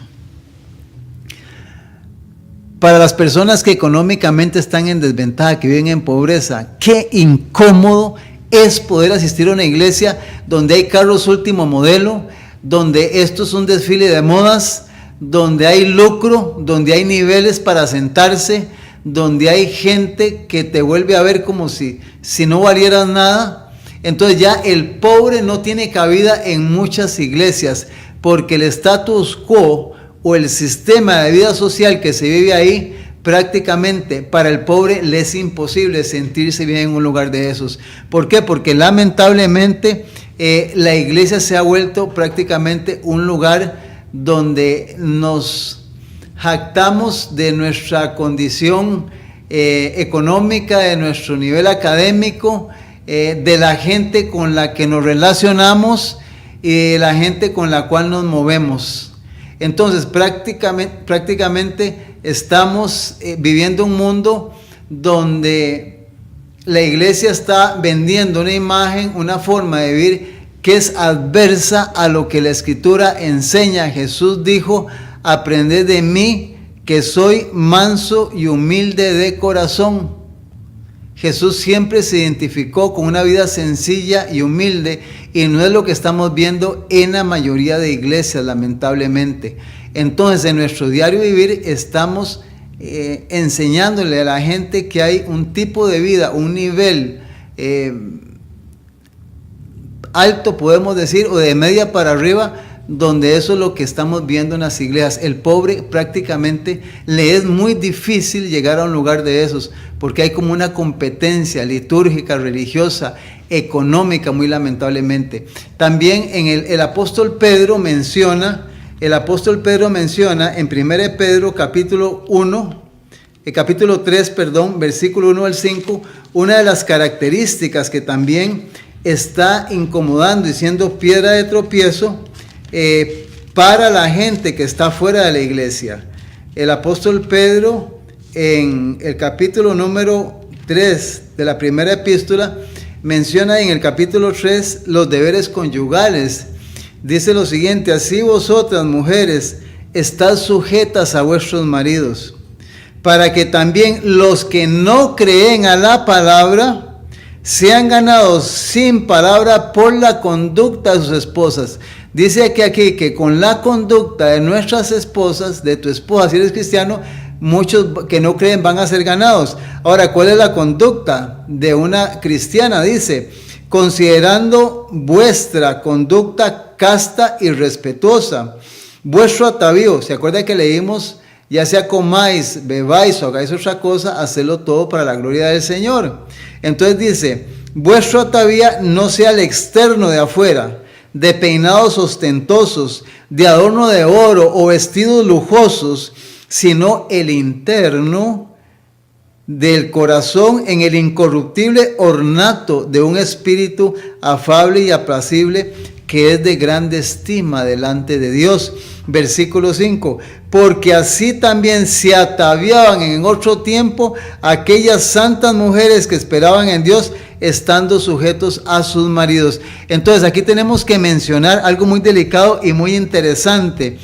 A: Para las personas que económicamente están en desventaja, que viven en pobreza, qué incómodo es poder asistir a una iglesia donde hay carros último modelo, donde esto es un desfile de modas, donde hay lucro, donde hay niveles para sentarse, donde hay gente que te vuelve a ver como si no valieras nada. Entonces ya el pobre no tiene cabida en muchas iglesias, porque el status quo o el sistema de vida social que se vive ahí, prácticamente para el pobre le es imposible sentirse bien en un lugar de esos. ¿Por qué? Porque lamentablemente la iglesia se ha vuelto prácticamente un lugar donde nos jactamos de nuestra condición económica, de nuestro nivel académico, de la gente con la que nos relacionamos y de la gente con la cual nos movemos. Entonces prácticamente estamos viviendo un mundo donde la iglesia está vendiendo una imagen, una forma de vivir que es adversa a lo que la Escritura enseña. Jesús dijo: aprended de mí, que soy manso y humilde de corazón. Jesús siempre se identificó con una vida sencilla y humilde, y no es lo que estamos viendo en la mayoría de iglesias, lamentablemente. Entonces, en nuestro diario vivir estamos enseñándole a la gente que hay un tipo de vida, un nivel alto, podemos decir, o de media para arriba, donde eso es lo que estamos viendo en las iglesias. El pobre prácticamente le es muy difícil llegar a un lugar de esos, porque hay como una competencia litúrgica, religiosa, económica, muy lamentablemente. También el apóstol Pedro menciona en 1 Pedro capítulo 3, versículo 1 al 5, una de las características que también está incomodando y siendo piedra de tropiezo para la gente que está fuera de la iglesia. El apóstol Pedro, en el capítulo número 3 de la primera epístola, menciona en el capítulo 3 los deberes conyugales. Dice lo siguiente: así vosotras, mujeres, estad sujetas a vuestros maridos, para que también los que no creen a la palabra sean ganados sin palabra por la conducta de sus esposas. Dice aquí que con la conducta de nuestras esposas, de tu esposa, si eres cristiano, muchos que no creen van a ser ganados. Ahora, ¿cuál es la conducta de una cristiana? Dice: considerando vuestra conducta casta y respetuosa, vuestro atavío. ¿Se acuerda que leímos? Ya sea comáis, bebáis o hagáis otra cosa, hacedlo todo para la gloria del Señor. Entonces dice: vuestro atavío no sea el externo de afuera, de peinados ostentosos, de adorno de oro o vestidos lujosos, sino el interno del corazón, en el incorruptible ornato de un espíritu afable y apacible, que es de grande estima delante de Dios. Versículo 5: porque así también se ataviaban en otro tiempo aquellas santas mujeres que esperaban en Dios, estando sujetos a sus maridos. Entonces aquí tenemos que mencionar algo muy delicado y muy interesante.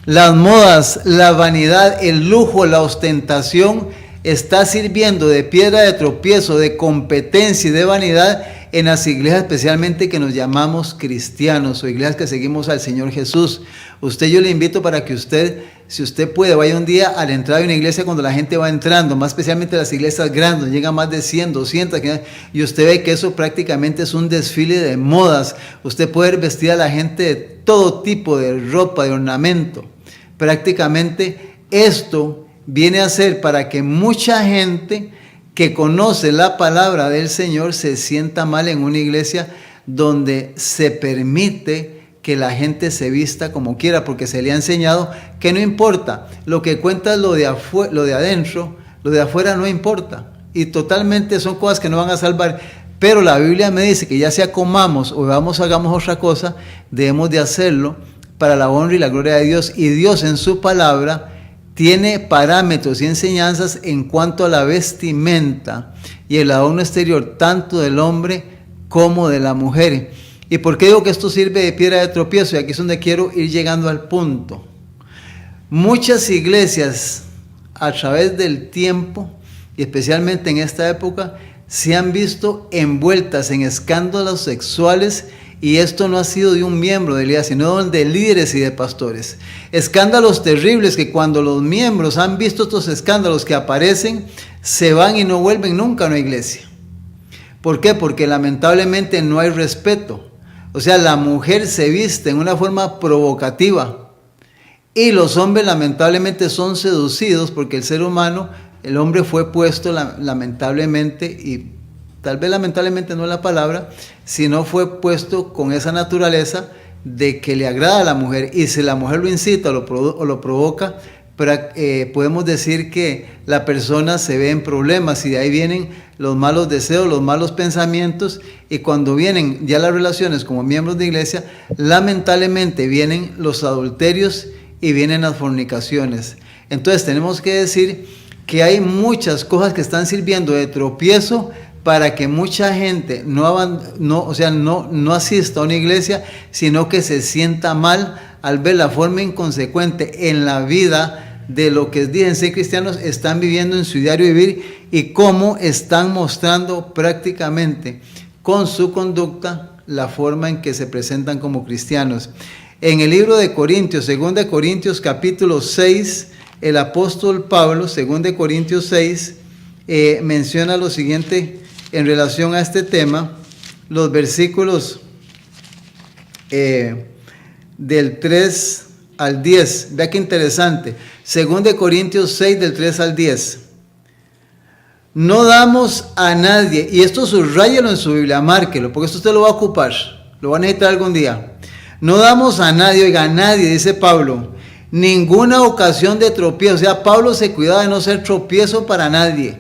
A: Las modas, la vanidad, el lujo, la ostentación está sirviendo de piedra de tropiezo, de competencia y de vanidad en las iglesias, especialmente que nos llamamos cristianos o iglesias que seguimos al Señor Jesús. Yo le invito para que usted, si usted puede, vaya un día a la entrada de una iglesia cuando la gente va entrando, más especialmente las iglesias grandes, llegan más de 100, 200, y usted ve que eso prácticamente es un desfile de modas. Usted puede ver vestida a la gente de todo tipo de ropa, de ornamento. Prácticamente esto viene a ser para que mucha gente que conoce la palabra del Señor se sienta mal en una iglesia donde se permite que la gente se vista como quiera, porque se le ha enseñado que no importa, lo que cuenta es lo de adentro, lo de afuera no importa. y totalmente son cosas que no van a salvar. Pero la Biblia me dice que ya sea comamos o hagamos otra cosa, debemos de hacerlo para la honra y la gloria de Dios. Y Dios en su palabra tiene parámetros y enseñanzas en cuanto a la vestimenta y el adorno exterior, tanto del hombre como de la mujer. ¿Y por qué digo que esto sirve de piedra de tropiezo? Y aquí es donde quiero ir llegando al punto. Muchas iglesias a través del tiempo, y especialmente en esta época, se han visto envueltas en escándalos sexuales, y esto no ha sido de un miembro de la iglesia, sino de líderes y de pastores. Escándalos terribles que cuando los miembros han visto estos escándalos que aparecen, se van y no vuelven nunca a una iglesia. ¿Por qué? Porque lamentablemente no hay respeto. O sea, la mujer se viste en una forma provocativa y los hombres lamentablemente son seducidos porque el ser humano, el hombre fue puesto lamentablemente, y tal vez lamentablemente no es la palabra, sino fue puesto con esa naturaleza de que le agrada a la mujer, y si la mujer lo incita o lo provoca, podemos decir que la persona se ve en problemas, y de ahí vienen los malos deseos, los malos pensamientos, y cuando vienen ya las relaciones como miembros de iglesia, lamentablemente vienen los adulterios y vienen las fornicaciones. Entonces tenemos que decir que hay muchas cosas que están sirviendo de tropiezo para que mucha gente no asista a una iglesia, sino que se sienta mal al ver la forma inconsecuente en la vida de lo que dicen ser cristianos, están viviendo en su diario vivir, y cómo están mostrando prácticamente con su conducta la forma en que se presentan como cristianos. En el libro de Corintios, 2 Corintios capítulo 6, el apóstol Pablo, 2 Corintios 6, menciona lo siguiente en relación a este tema, los versículos del 3 al 10. Vea qué interesante. 2 Corintios 6, del 3 al 10. No damos a nadie, y esto subráyelo en su Biblia, márquelo, porque esto usted lo va a ocupar, lo va a necesitar algún día. No damos a nadie, oiga, a nadie, dice Pablo, ninguna ocasión de tropiezo. O sea, Pablo se cuidaba de no ser tropiezo para nadie,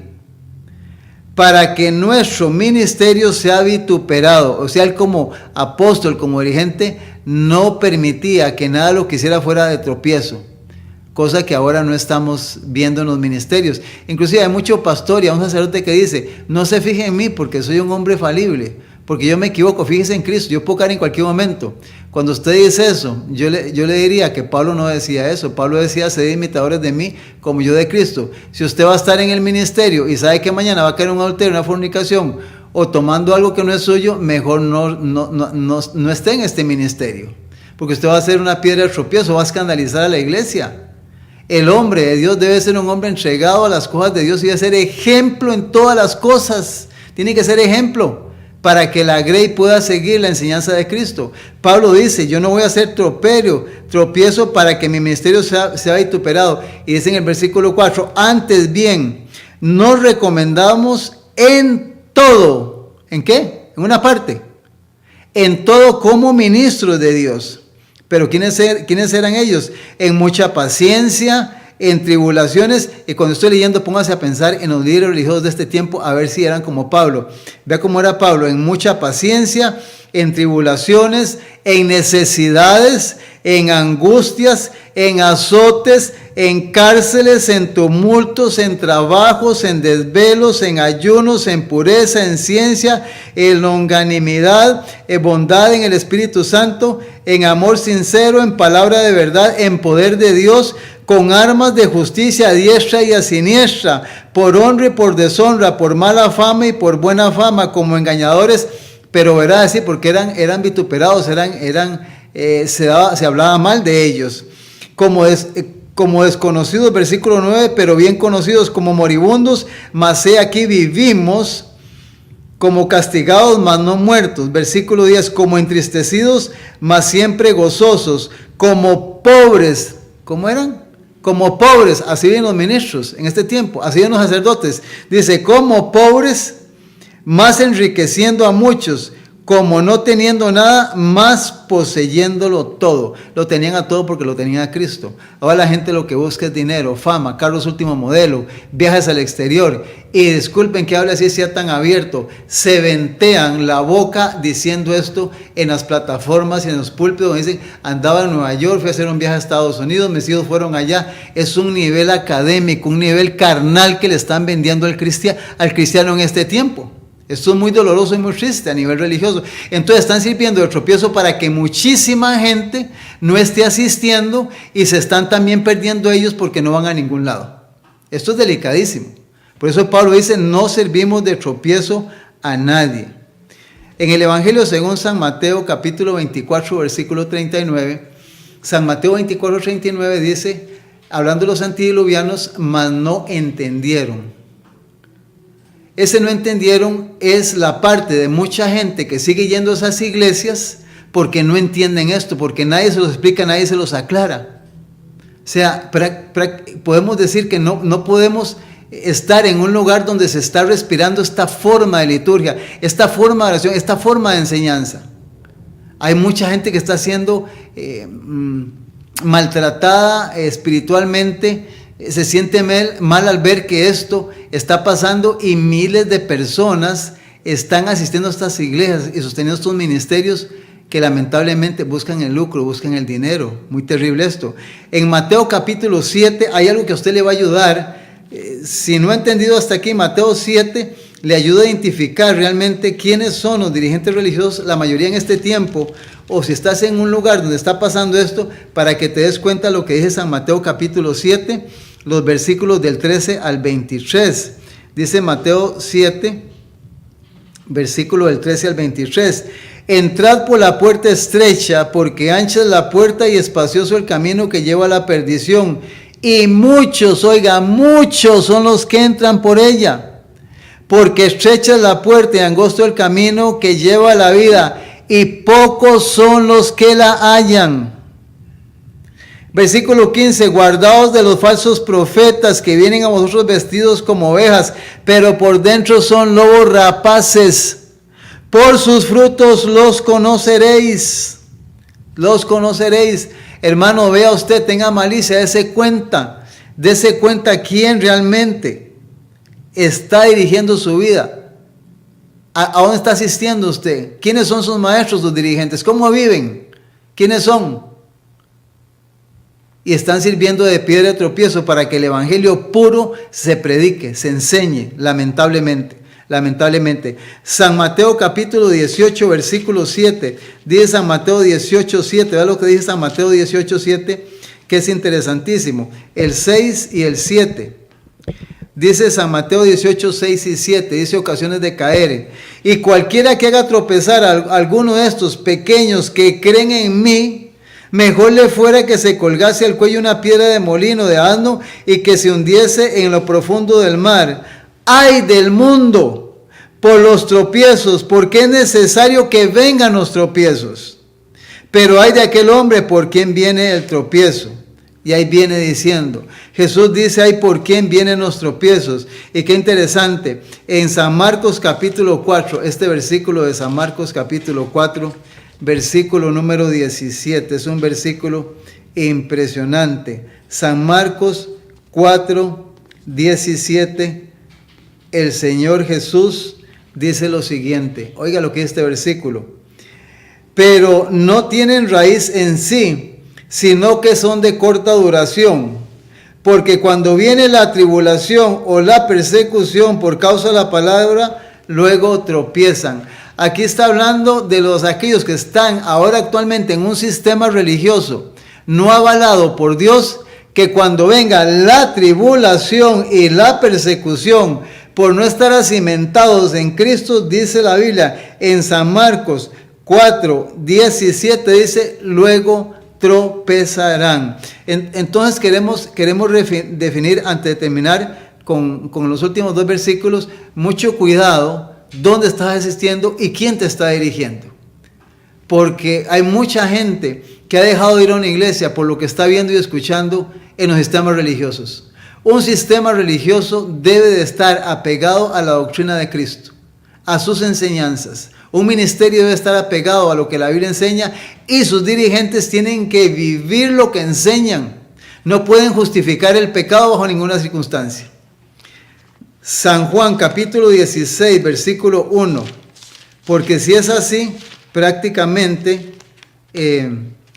A: para que nuestro ministerio sea vituperado. O sea, él como apóstol, como dirigente, no permitía que nada lo que hiciera fuera de tropiezo, cosa que ahora no estamos viendo en los ministerios. Inclusive hay mucho pastor y un sacerdote que dice, no se fije en mí porque soy un hombre falible, porque yo me equivoco, fíjese en Cristo, yo puedo caer en cualquier momento. Cuando usted dice eso, yo le diría que Pablo no decía eso. Pablo decía, sed imitadores de mí como yo de Cristo. Si usted va a estar en el ministerio y sabe que mañana va a caer un adulterio, una fornicación, o tomando algo que no es suyo, mejor no esté en este ministerio, porque usted va a ser una piedra de tropiezo, va a escandalizar a la iglesia. El hombre de Dios debe ser un hombre entregado a las cosas de Dios y debe ser ejemplo en todas las cosas. Tiene que ser ejemplo para que la grey pueda seguir la enseñanza de Cristo. Pablo dice, yo no voy a hacer tropiezo para que mi ministerio sea vituperado. Y dice en el versículo 4, antes bien, nos recomendamos en todo. ¿En qué? En una parte. En todo como ministros de Dios. Pero ¿quiénes eran ellos? En mucha paciencia, en tribulaciones. Y cuando estoy leyendo, póngase a pensar en los líderes religiosos de este tiempo, a ver si eran como Pablo. Vea cómo era Pablo: en mucha paciencia, en tribulaciones, en necesidades, en angustias, en azotes, en cárceles, en tumultos, en trabajos, en desvelos, en ayunos, en pureza, en ciencia, en longanimidad, en bondad, en el Espíritu Santo, en amor sincero, en palabra de verdad, en poder de Dios, con armas de justicia a diestra y a siniestra, por honra y por deshonra, por mala fama y por buena fama, como engañadores, pero verá así, porque eran vituperados, se hablaba mal de ellos, como desconocidos, versículo 9, pero bien conocidos, como moribundos, mas he aquí vivimos, como castigados, mas no muertos, versículo 10, como entristecidos, mas siempre gozosos, como pobres. ¿Cómo eran? Como pobres, así vienen los ministros en este tiempo, así vienen los sacerdotes. Dice, como pobres, más enriqueciendo a muchos, como no teniendo nada, más poseyéndolo todo. Lo tenían a todo porque lo tenían a Cristo. Ahora la gente lo que busca es dinero, fama, carros último modelo, viajes al exterior. Y disculpen que hable así, sea tan abierto. Se ventean la boca diciendo esto en las plataformas y en los púlpitos. Dicen, andaba en Nueva York, fui a hacer un viaje a Estados Unidos, mis hijos fueron allá. Es un nivel académico, un nivel carnal que le están vendiendo al cristiano en este tiempo. Esto es muy doloroso y muy triste a nivel religioso. Entonces están sirviendo de tropiezo para que muchísima gente no esté asistiendo y se están también perdiendo ellos porque no van a ningún lado. Esto es delicadísimo. Por eso Pablo dice, no servimos de tropiezo a nadie. En el Evangelio según San Mateo capítulo 24 versículo 39, San Mateo 24, 39 dice, hablando de los antediluvianos, mas no entendieron. Ese no entendieron es la parte de mucha gente que sigue yendo a esas iglesias porque no entienden esto, porque nadie se los explica, nadie se los aclara. O sea, podemos decir que no podemos estar en un lugar donde se está respirando esta forma de liturgia, esta forma de oración, esta forma de enseñanza. Hay mucha gente que está siendo maltratada espiritualmente, se siente mal al ver que esto está pasando y miles de personas están asistiendo a estas iglesias y sosteniendo estos ministerios que lamentablemente buscan el lucro, buscan el dinero. Muy terrible esto. En Mateo capítulo 7 hay algo que a usted le va a ayudar. Si no ha entendido hasta aquí, Mateo 7 le ayuda a identificar realmente quiénes son los dirigentes religiosos, la mayoría en este tiempo, o si estás en un lugar donde está pasando esto, para que te des cuenta de lo que dice San Mateo capítulo 7, los versículos del 13 al 23. Dice Mateo 7, versículo del 13 al 23. Entrad por la puerta estrecha, porque ancha es la puerta y espacioso el camino que lleva a la perdición. Y muchos son los que entran por ella. Porque estrecha es la puerta y angosto el camino que lleva a la vida, y pocos son los que la hallan. Versículo 15, guardaos de los falsos profetas que vienen a vosotros vestidos como ovejas, pero por dentro son lobos rapaces. Por sus frutos los conoceréis. Los conoceréis. Hermano, vea usted, tenga malicia, dése cuenta quién realmente está dirigiendo su vida. ¿A dónde está asistiendo usted? ¿Quiénes son sus maestros, sus dirigentes? ¿Cómo viven? ¿Quiénes son? Y están sirviendo de piedra de tropiezo para que el evangelio puro se predique, se enseñe, lamentablemente. San Mateo capítulo 18, versículo 7, dice San Mateo 18, 7, vea lo que dice San Mateo 18, 7, que es interesantísimo, el 6 y el 7. Dice San Mateo 18, 6 y 7, dice ocasiones de caer. Y cualquiera que haga tropezar a alguno de estos pequeños que creen en mí, mejor le fuera que se colgase al cuello una piedra de molino de asno y que se hundiese en lo profundo del mar. ¡Ay del mundo por los tropiezos! Porque es necesario que vengan los tropiezos. Pero hay de aquel hombre por quien viene el tropiezo. Y ahí viene diciendo, Jesús dice, ay, ¿por quién vienen los tropiezos? Y qué interesante, en San Marcos capítulo 4, este versículo de San Marcos capítulo 4, versículo número 17, es un versículo impresionante. San Marcos 4, 17, el Señor Jesús dice lo siguiente, oiga lo que es este versículo, pero no tienen raíz en sí, sino que son de corta duración, porque cuando viene la tribulación o la persecución por causa de la palabra, luego tropiezan. Aquí está hablando de aquellos que están ahora actualmente en un sistema religioso no avalado por Dios, que cuando venga la tribulación y la persecución por no estar acimentados en Cristo, dice la Biblia en San Marcos 4, 17, dice, luego tropezarán. Entonces queremos definir, antes de terminar con los últimos dos versículos, mucho cuidado dónde estás asistiendo y quién te está dirigiendo. Porque hay mucha gente que ha dejado de ir a una iglesia por lo que está viendo y escuchando en los sistemas religiosos. Un sistema religioso debe de estar apegado a la doctrina de Cristo, a sus enseñanzas. Un ministerio debe estar apegado a lo que la Biblia enseña y sus dirigentes tienen que vivir lo que enseñan. No pueden justificar el pecado bajo ninguna circunstancia. San Juan capítulo 16, versículo 1. Porque si es así, prácticamente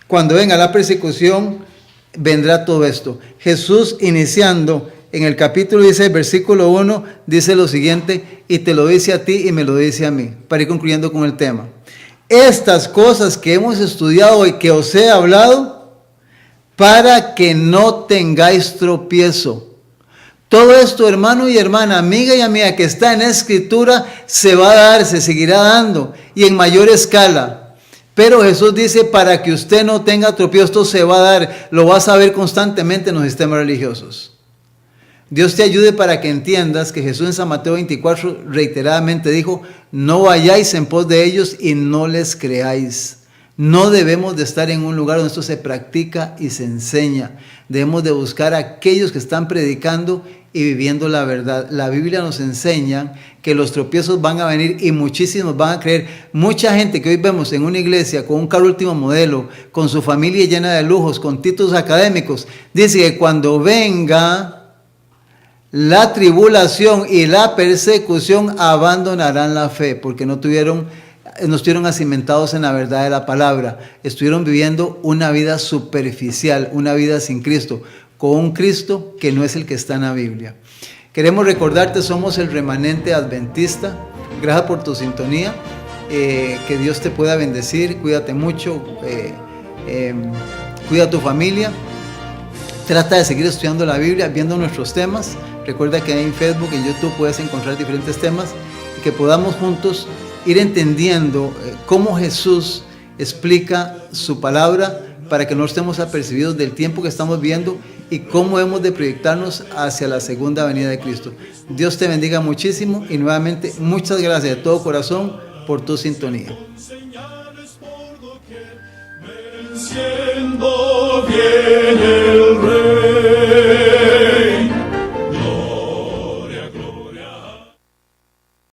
A: cuando venga la persecución, vendrá todo esto. Jesús, iniciando en el capítulo 16, versículo 1, dice lo siguiente, y te lo dice a ti y me lo dice a mí, para ir concluyendo con el tema. Estas cosas que hemos estudiado y que os he hablado, para que no tengáis tropiezo. Todo esto, hermano y hermana, amiga y amiga, que está en la Escritura, se va a dar, se seguirá dando, y en mayor escala. Pero Jesús dice, para que usted no tenga tropiezo, esto se va a dar, lo vas a ver constantemente en los sistemas religiosos. Dios te ayude para que entiendas que Jesús en San Mateo 24 reiteradamente dijo, no vayáis en pos de ellos y no les creáis. No debemos de estar en un lugar donde esto se practica y se enseña. Debemos de buscar a aquellos que están predicando y viviendo la verdad. La Biblia nos enseña que los tropiezos van a venir y muchísimos van a creer. Mucha gente que hoy vemos en una iglesia con un carro último modelo, con su familia llena de lujos, con títulos académicos, dice que cuando venga la tribulación y la persecución abandonarán la fe porque no estuvieron acimentados en la verdad de la palabra. Estuvieron viviendo una vida superficial, una vida sin Cristo, con un Cristo que no es el que está en la Biblia. Queremos recordarte, somos el remanente adventista. Gracias por tu sintonía. Que Dios te pueda bendecir. Cuídate mucho. Cuida a tu familia. Trata de seguir estudiando la Biblia, viendo nuestros temas. Recuerda que en Facebook y en YouTube puedes encontrar diferentes temas y que podamos juntos ir entendiendo cómo Jesús explica su palabra para que no estemos apercibidos del tiempo que estamos viendo y cómo hemos de proyectarnos hacia la segunda venida de Cristo. Dios te bendiga muchísimo y nuevamente muchas gracias de todo corazón por tu sintonía. Venciendo bien.